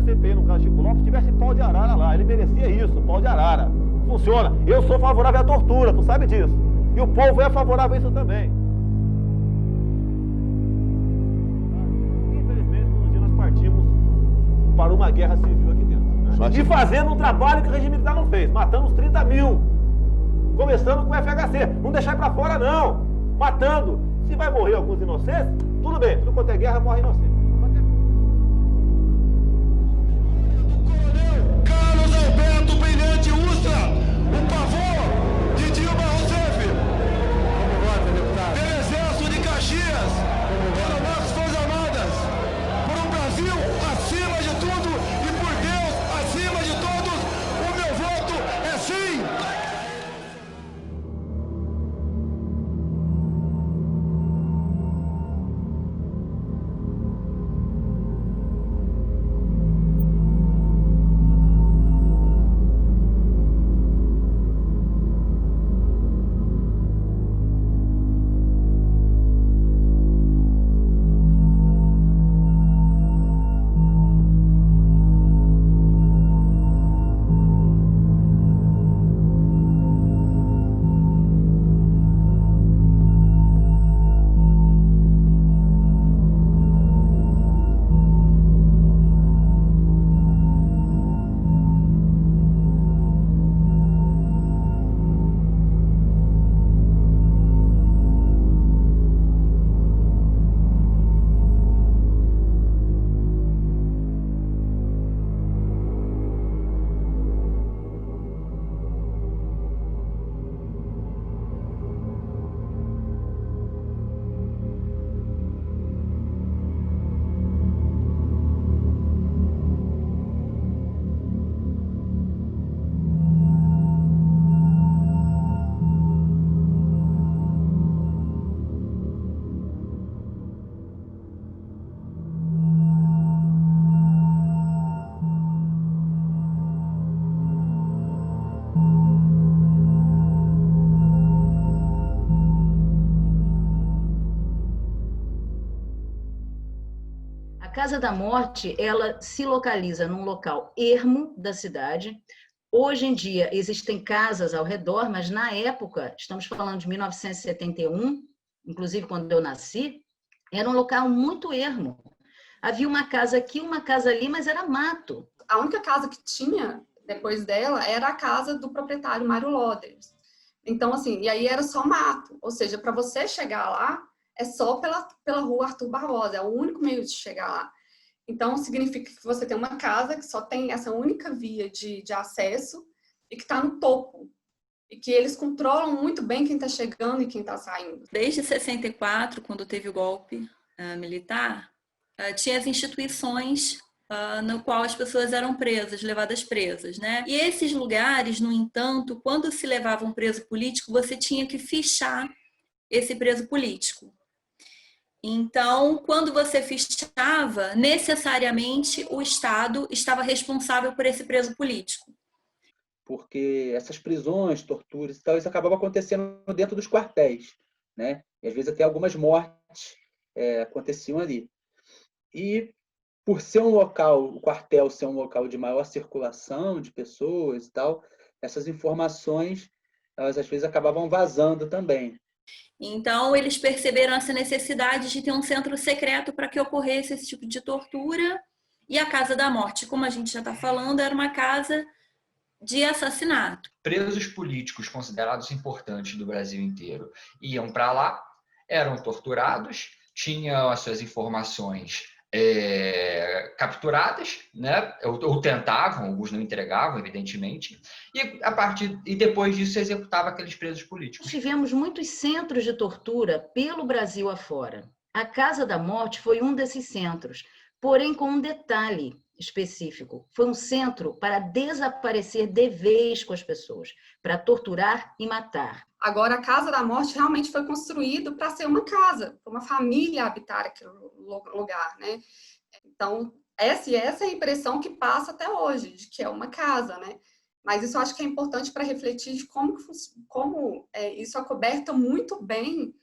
CPI no caso de Chico Lopes tivesse pau de arara lá. Ele merecia isso, pau de arara. Funciona. Eu sou favorável à tortura, tu sabe disso. E o povo é favorável a isso também. Infelizmente, um dia nós partimos para uma guerra civil aqui dentro. Né? E fazendo um trabalho que o regime militar não fez. Matando uns 30 mil. Começando com o FHC. Não deixar para fora, não. Matando. Se vai morrer alguns inocentes, tudo bem. Tudo quanto é guerra, morre inocente. Carlos Alberto Brilhante Ustra, o pavor de Dilma Rousseff. Como vota, deputado? Pelo Exército de Caxias, pelas nossas Forças Armadas, por um Brasil acima de tudo e por Deus acima de todos, o meu voto é sim. A Casa da Morte, ela se localiza num local ermo da cidade. Hoje em dia existem casas ao redor, mas na época, estamos falando de 1971, inclusive quando eu nasci, era um local muito ermo. Havia uma casa aqui, uma casa ali, mas era mato. A única casa que tinha depois dela era a casa do proprietário Mário Loders. Então, assim, e aí era só mato. Ou seja, para você chegar lá, é só pela rua Arthur Barbosa, é o único meio de chegar lá. Então, significa que você tem uma casa que só tem essa única via de acesso e que está no topo. E que eles controlam muito bem quem está chegando e quem está saindo. Desde 64, quando teve o golpe militar, tinha as instituições no qual as pessoas eram presas, levadas presas, né? E esses lugares, no entanto, quando se levava um preso político, você tinha que fichar esse preso político. Então, quando você fichava, necessariamente o Estado estava responsável por esse preso político. Porque essas prisões, torturas e tal, isso acabava acontecendo dentro dos quartéis, né? E às vezes até algumas mortes aconteciam ali. E por ser um local, o quartel ser um local de maior circulação de pessoas e tal, essas informações, elas às vezes acabavam vazando também. Então, eles perceberam essa necessidade de ter um centro secreto para que ocorresse esse tipo de tortura. E a Casa da Morte, como a gente já está falando, era uma casa de assassinato. Presos políticos considerados importantes do Brasil inteiro iam para lá, eram torturados, tinham as suas informações capturadas, né? ou tentavam, alguns não entregavam, evidentemente, e depois disso executava aqueles presos políticos. Tivemos muitos centros de tortura pelo Brasil afora. A Casa da Morte foi um desses centros, porém com um detalhe específico. Foi um centro para desaparecer de vez com as pessoas, para torturar e matar. Agora, a Casa da Morte realmente foi construído para ser uma casa, para uma família habitar aquele lugar, né? Então, essa é a impressão que passa até hoje, de que é uma casa, né? Mas isso eu acho que é importante para refletir de como isso acoberta muito bem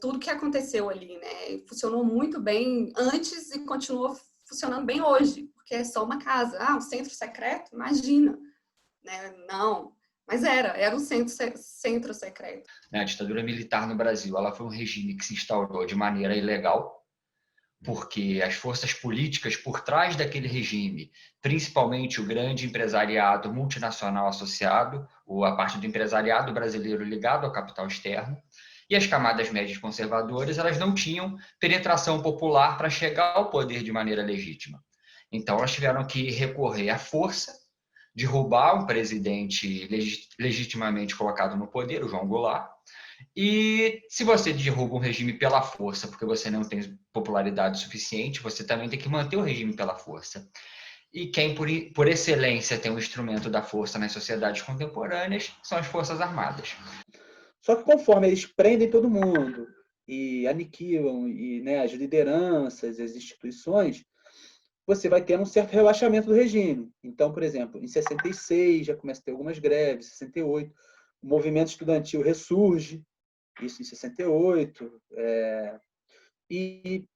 tudo que aconteceu ali, né? Funcionou muito bem antes e continua funcionando bem hoje, porque é só uma casa. Ah, um centro secreto? Imagina. Né? Não, mas era um centro secreto. A ditadura militar no Brasil, ela foi um regime que se instaurou de maneira ilegal, porque as forças políticas por trás daquele regime, principalmente o grande empresariado multinacional associado, ou a parte do empresariado brasileiro ligado ao capital externo, e as camadas médias conservadoras, elas não tinham penetração popular para chegar ao poder de maneira legítima. Então, elas tiveram que recorrer à força, derrubar um presidente legitimamente colocado no poder, o João Goulart. E se você derruba um regime pela força, porque você não tem popularidade suficiente, você também tem que manter o regime pela força. E quem, por excelência, tem o instrumento da força nas sociedades contemporâneas são as Forças Armadas. Só que conforme eles prendem todo mundo e aniquilam e, né, as lideranças, as instituições, você vai ter um certo relaxamento do regime. Então, por exemplo, em 66 já começa a ter algumas greves, 68 o movimento estudantil ressurge, isso em 68, e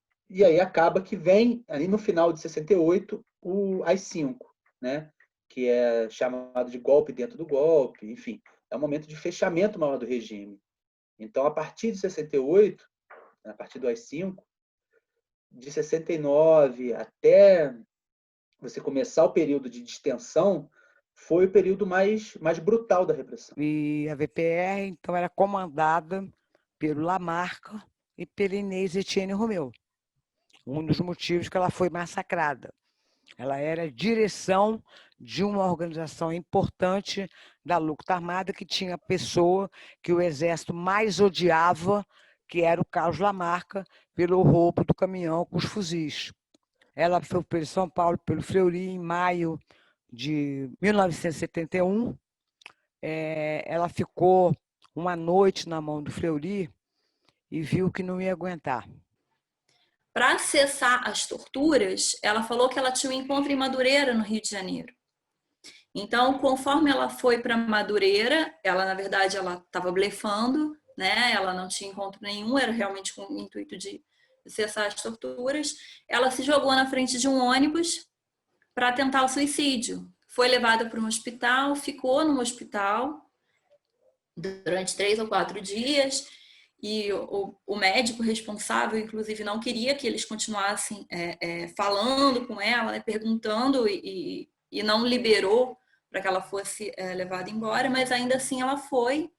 aí acaba que vem, ali no final de 68, o AI-5, né? Que é chamado de golpe dentro do golpe, enfim, é um momento de fechamento maior do regime. Então, a partir de 68, a partir do AI-5, de 69 até você começar o período de distensão, foi o período mais brutal da repressão. E a VPR, então, era comandada pelo Lamarck e pela Inês Etienne Romeu. Um dos motivos que ela foi massacrada. Ela era direção de uma organização importante da luta armada que tinha a pessoa que o exército mais odiava, que era o Carlos Lamarck, pelo roubo do caminhão com os fuzis. Ela foi pelo São Paulo, pelo Fleury, em maio de 1971. Ela ficou uma noite na mão do Fleury e viu que não ia aguentar. Para acessar as torturas, ela falou que ela tinha um encontro em Madureira, no Rio de Janeiro. Então, conforme ela foi para Madureira, ela, na verdade, ela estava blefando, né? Ela não tinha encontro nenhum, era realmente com o intuito de cessar as torturas. Ela se jogou na frente de um ônibus para tentar o suicídio. Foi levada para um hospital, ficou no hospital durante 3 ou 4 dias, e o médico responsável, inclusive, não queria que eles continuassem falando com ela, né, perguntando, e não liberou para que ela fosse levada embora, mas ainda assim ela foi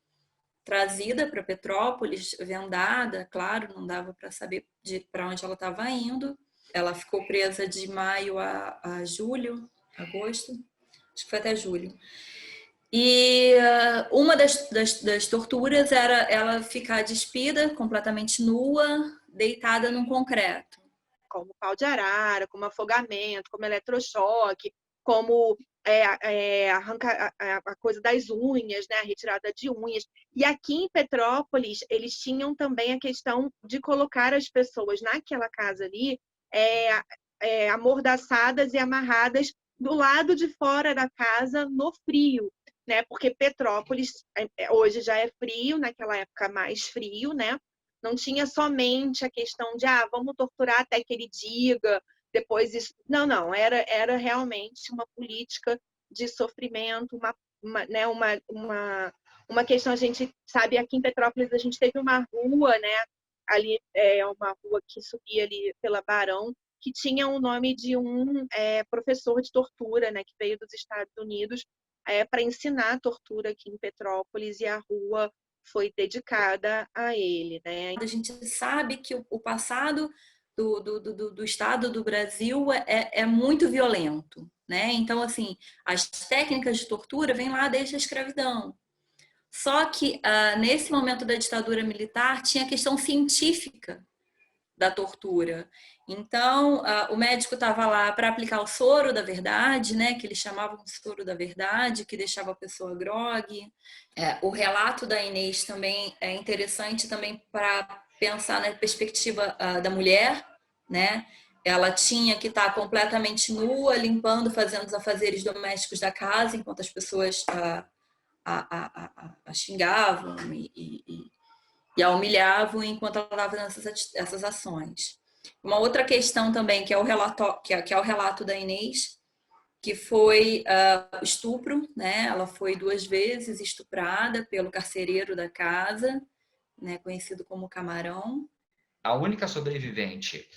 trazida para Petrópolis, vendada, claro, não dava para saber para onde ela estava indo. Ela ficou presa de maio a julho, agosto, acho que foi até julho. E uma das torturas era ela ficar despida, completamente nua, deitada num concreto. Como pau de arara, como afogamento, como eletrochoque, como arrancar a coisa das unhas, né? A retirada de unhas. E aqui em Petrópolis, eles tinham também a questão de colocar as pessoas naquela casa ali, amordaçadas e amarradas do lado de fora da casa, no frio, né? Porque Petrópolis hoje já é frio, naquela época mais frio, né? Não tinha somente a questão de vamos torturar até que ele diga, depois isso. Não, era realmente uma política de sofrimento, uma questão. A gente sabe, aqui em Petrópolis a gente teve uma rua, né? Ali uma rua que subia ali pela Barão, que tinha o nome de um professor de tortura, né? Que veio dos Estados Unidos para ensinar a tortura aqui em Petrópolis, e a rua foi dedicada a ele, né? A gente sabe que o passado do Estado do Brasil é muito violento, né? Então, assim, as técnicas de tortura vêm lá desde a escravidão. Só que, nesse momento da ditadura militar, tinha a questão científica da tortura. Então, o médico estava lá para aplicar o soro da verdade, né, que eles chamavam de soro da verdade, que deixava a pessoa grogue. O relato da Inês também é interessante também para pensar na perspectiva da mulher, né? Ela tinha que estar completamente nua, limpando, fazendo os afazeres domésticos da casa, enquanto as pessoas a xingavam e a humilhavam enquanto ela estava fazendo essas ações. Uma outra questão também, que é o relato da Inês, que foi o estupro, né? Ela foi 2 vezes estuprada pelo carcereiro da casa, né? Conhecido como Camarão. A única sobrevivente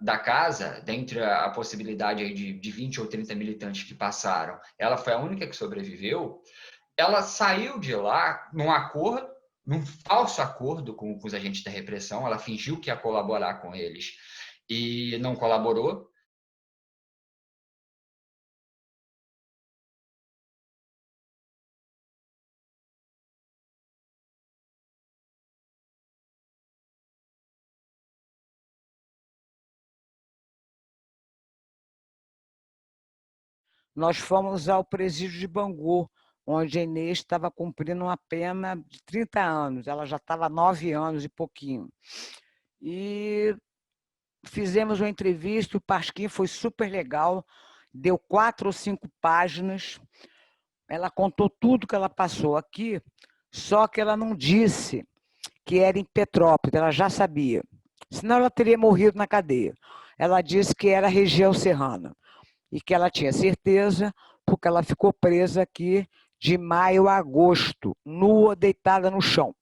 da casa, dentre a possibilidade aí de 20 ou 30 militantes que passaram, ela foi a única que sobreviveu. Ela saiu de lá num falso acordo com os agentes da repressão. Ela fingiu que ia colaborar com eles e não colaborou. Nós fomos ao presídio de Bangu, onde a Inês estava cumprindo uma pena de 30 anos. Ela já estava 9 anos e pouquinho. E fizemos uma entrevista, o Pasquim foi super legal, deu 4 ou 5 páginas. Ela contou tudo que ela passou aqui, só que ela não disse que era em Petrópolis, ela já sabia. Senão ela teria morrido na cadeia. Ela disse que era região serrana e que ela tinha certeza porque ela ficou presa aqui de maio a agosto, nua, deitada no chão.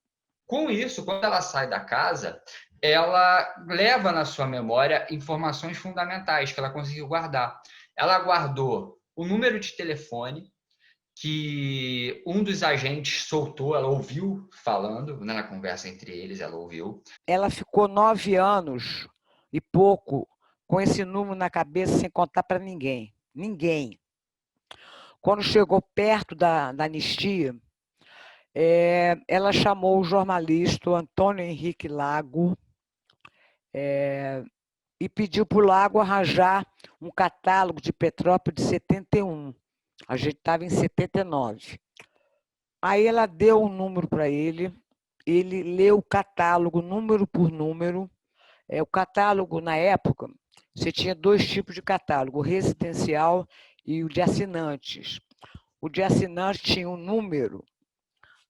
Com isso, quando ela sai da casa, ela leva na sua memória informações fundamentais que ela conseguiu guardar. Ela guardou o número de telefone que um dos agentes soltou, ela ouviu falando, na conversa entre eles, ela ouviu. Ela ficou 9 anos e pouco com esse número na cabeça sem contar para ninguém. Ninguém. Quando chegou perto da anistia, ela chamou o jornalista Antônio Henrique Lago e pediu para o Lago arranjar um catálogo de Petrópolis de 71. A gente estava em 79. Aí ela deu um número para ele leu o catálogo número por número. O catálogo, na época, você tinha 2 tipos de catálogo, o residencial e o de assinantes. O de assinantes tinha um número,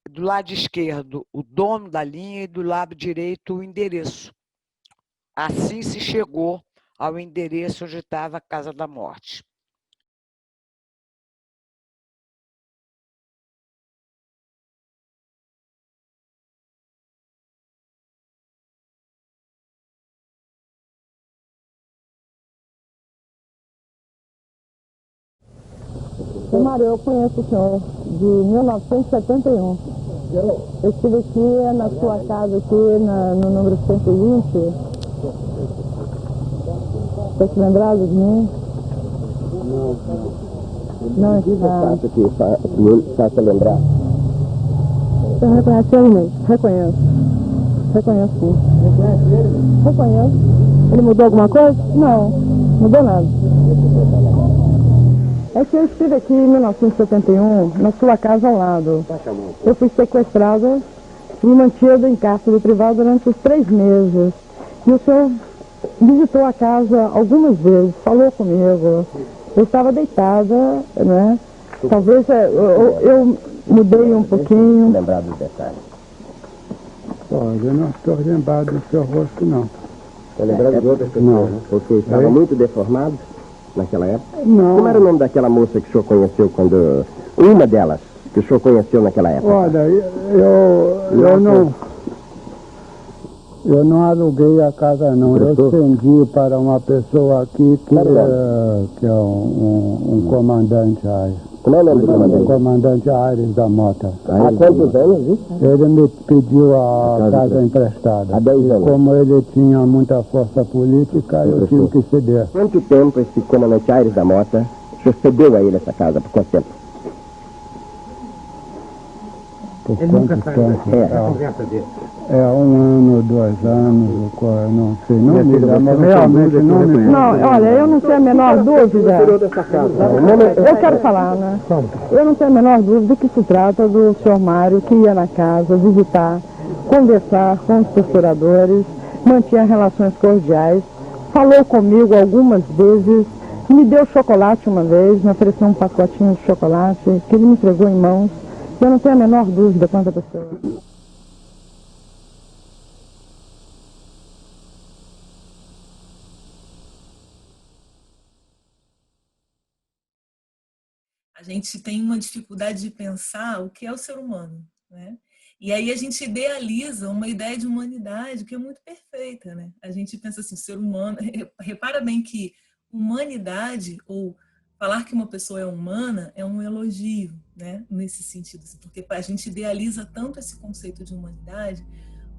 do lado esquerdo o dono da linha e do lado direito o endereço. Assim se chegou ao endereço onde estava a Casa da Morte. Seu Mário, eu conheço o senhor de 1971. Eu estive aqui na sua casa, aqui no número 120. Está se lembrado de mim? Não está. Faça lembrar. Você reconhece ele mesmo? Reconheço. Reconheço sim. Reconheço. Ele mudou alguma coisa? Não, mudou nada. É que eu estive aqui em 1971, na sua casa ao lado. Eu fui sequestrada e mantida em cárcere privado durante os 3 meses. E o senhor visitou a casa algumas vezes, falou comigo. Eu estava deitada, né? Talvez eu mudei um pouquinho. Lembrado do detalhe? Olha, eu não estou lembrado do seu rosto, não. Está lembrado de outras pessoas, né? Você estava muito deformado naquela época? Não. Como era o nome daquela moça que o senhor conheceu quando... Uma delas que o senhor conheceu naquela época? Olha, eu não aluguei a casa, não. Eu estendi para uma pessoa aqui que é um comandante Aires. Como é o nome do comandante? O comandante Aires da Mota. Há quantos anos isso? Ele me pediu a casa emprestada. Há 10 anos. Como ele tinha muita força política, eu tive que ceder. Quanto tempo esse comandante Aires da Mota, o senhor cedeu a ele essa casa? Por quanto tempo? Por quanto tempo? É 1 ano, 2 anos, eu não sei. Não me lembro, realmente não me lembro. Não, olha, eu não tenho a menor dúvida. Eu quero falar, né? Eu não tenho a menor dúvida que se trata do senhor Mário, que ia na casa visitar, conversar com os torturadores, mantinha relações cordiais, falou comigo algumas vezes, me deu chocolate uma vez, me ofereceu um pacotinho de chocolate, que ele me entregou em mãos. Eu não tenho a menor dúvida quanto a pessoa. a gente tem uma dificuldade de pensar o que é o ser humano, né? E aí a gente idealiza uma ideia de humanidade que é muito perfeita, né? A gente pensa assim, ser humano... Repara bem que humanidade, ou falar que uma pessoa é humana, é um elogio, né? Nesse sentido, assim, porque a gente idealiza tanto esse conceito de humanidade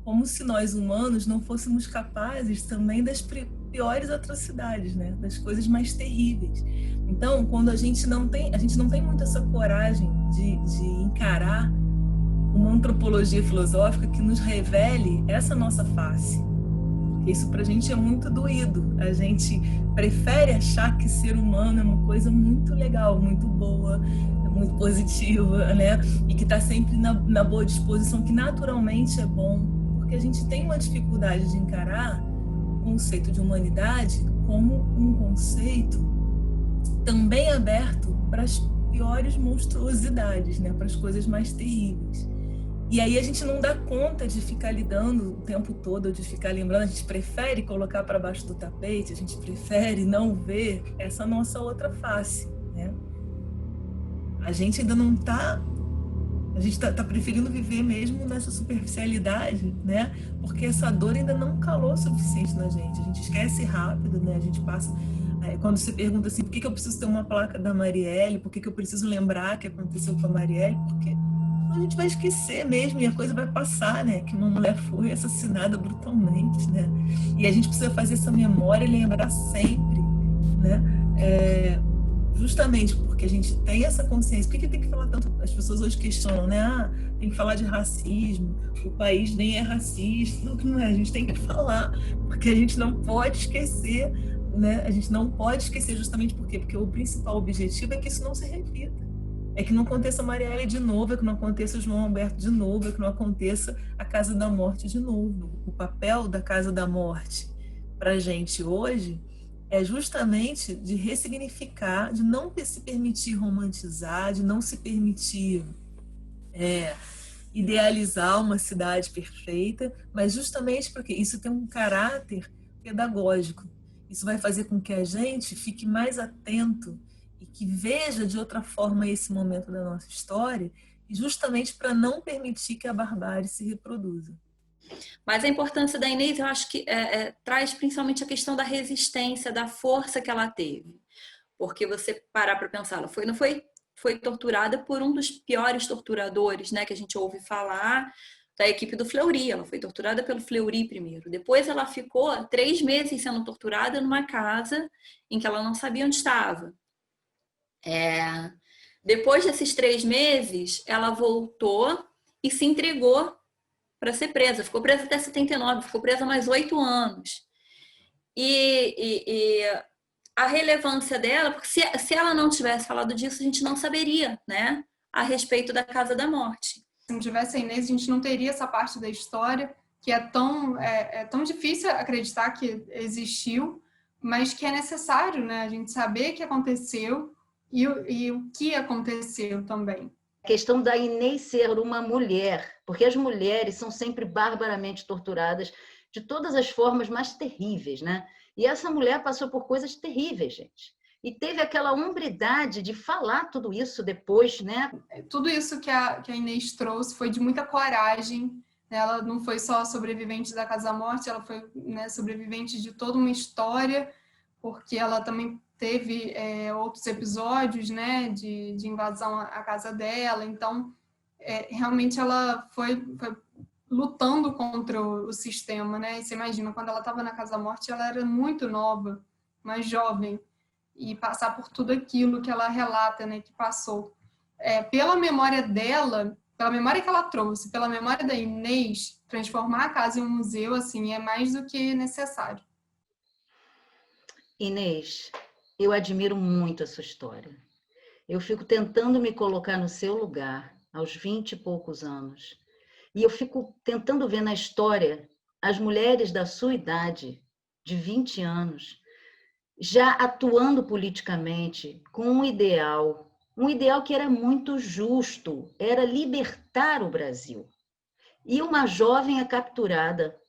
como se nós humanos não fôssemos capazes também das piores atrocidades, né? Das coisas mais terríveis. Então, quando a gente não tem muito essa coragem de encarar uma antropologia filosófica que nos revele essa nossa face. Porque isso pra gente é muito doído. A gente prefere achar que ser humano é uma coisa muito legal, muito boa, muito positiva, né? E que está sempre na boa disposição, que naturalmente é bom. Porque a gente tem uma dificuldade de encarar o conceito de humanidade como um conceito também aberto para as piores monstruosidades, né? Para as coisas mais terríveis. E aí a gente não dá conta de ficar lidando o tempo todo, de ficar lembrando, a gente prefere colocar para baixo do tapete, a gente prefere não ver essa nossa outra face, né? A gente ainda não está... A gente tá preferindo viver mesmo nessa superficialidade, né? Porque essa dor ainda não calou o suficiente na gente. A gente esquece rápido, né? A gente passa... Quando você pergunta assim, por que eu preciso ter uma placa da Marielle? Por que eu preciso lembrar o que aconteceu com a Marielle? Porque a gente vai esquecer mesmo e a coisa vai passar, né? Que uma mulher foi assassinada brutalmente, né? E a gente precisa fazer essa memória e lembrar sempre, né? Justamente porque a gente tem essa consciência. Por que tem que falar tanto? As pessoas hoje questionam, né? Tem que falar de racismo, o país nem é racista. Não, que não é. A gente tem que falar, porque a gente não pode esquecer, né? A gente não pode esquecer justamente por quê? Porque o principal objetivo é que isso não se repita. É que não aconteça a Marielle de novo, é que não aconteça o João Alberto de novo, é que não aconteça a Casa da Morte de novo. O papel da Casa da Morte para a gente hoje é justamente de ressignificar, de não se permitir romantizar, de não se permitir idealizar uma cidade perfeita, mas justamente porque isso tem um caráter pedagógico. Isso vai fazer com que a gente fique mais atento e que veja de outra forma esse momento da nossa história, e justamente para não permitir que a barbárie se reproduza. Mas a importância da Inês, eu acho que traz principalmente a questão da resistência, da força que ela teve. Porque você parar para pensar, ela foi torturada por um dos piores torturadores, né, que a gente ouve falar, da equipe do Fleury. Ela foi torturada pelo Fleury primeiro. Depois ela ficou 3 meses sendo torturada numa casa em que ela não sabia onde estava. Depois desses 3 meses, ela voltou e se entregou para ser presa. Ficou presa até 79, ficou presa mais 8 anos. E a relevância dela, porque se ela não tivesse falado disso, a gente não saberia, né, a respeito da Casa da Morte. Se não tivesse a Inês, a gente não teria essa parte da história que é tão difícil acreditar que existiu, mas que é necessário, né, a gente saber que aconteceu e o que aconteceu também. A questão da Inês ser uma mulher, porque as mulheres são sempre barbaramente torturadas de todas as formas mais terríveis, né? E essa mulher passou por coisas terríveis, gente. E teve aquela hombridade de falar tudo isso depois, né? Tudo isso que a Inês trouxe foi de muita coragem. Ela não foi só sobrevivente da Casa da Morte, ela foi, né, sobrevivente de toda uma história, porque ela também teve outros episódios, né, de invasão à casa dela. Então, realmente ela foi lutando contra o sistema, né? E você imagina, quando ela estava na Casa da Morte, ela era muito nova, mais jovem, e passar por tudo aquilo que ela relata, né, que passou. Pela memória dela, pela memória que ela trouxe, pela memória da Inês, transformar a casa em um museu, assim, é mais do que necessário. Inês, eu admiro muito a sua história. Eu fico tentando me colocar no seu lugar, aos 20 e poucos anos. E eu fico tentando ver na história as mulheres da sua idade, de 20 anos, já atuando politicamente com um ideal que era muito justo, era libertar o Brasil. E uma jovem é capturada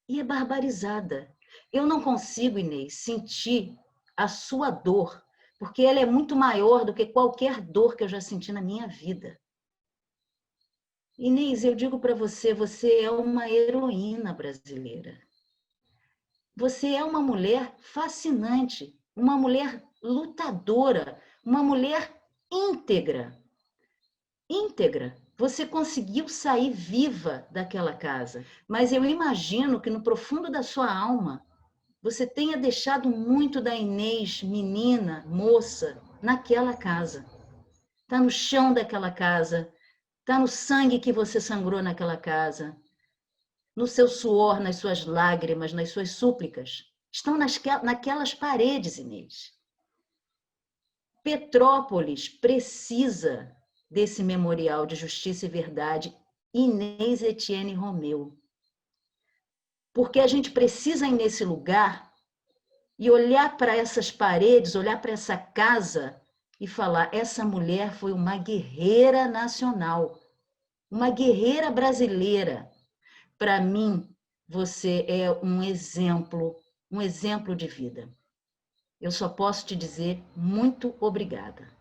e é barbarizada. Eu não consigo, Inês, sentir a sua dor porque ela é muito maior do que qualquer dor que eu já senti na minha vida. Inês, eu digo para você, você é uma heroína brasileira. Você é uma mulher fascinante, uma mulher lutadora, uma mulher íntegra. Íntegra. Você conseguiu sair viva daquela casa, mas eu imagino que no profundo da sua alma, você tenha deixado muito da Inês, menina, moça, naquela casa. Está no chão daquela casa, está no sangue que você sangrou naquela casa, no seu suor, nas suas lágrimas, nas suas súplicas. Estão naquelas paredes, Inês. Petrópolis precisa desse memorial de justiça e verdade, Inês Etienne Romeu. Porque a gente precisa ir nesse lugar e olhar para essas paredes, olhar para essa casa e falar, essa mulher foi uma guerreira nacional, uma guerreira brasileira. Para mim, você é um exemplo de vida. Eu só posso te dizer muito obrigada.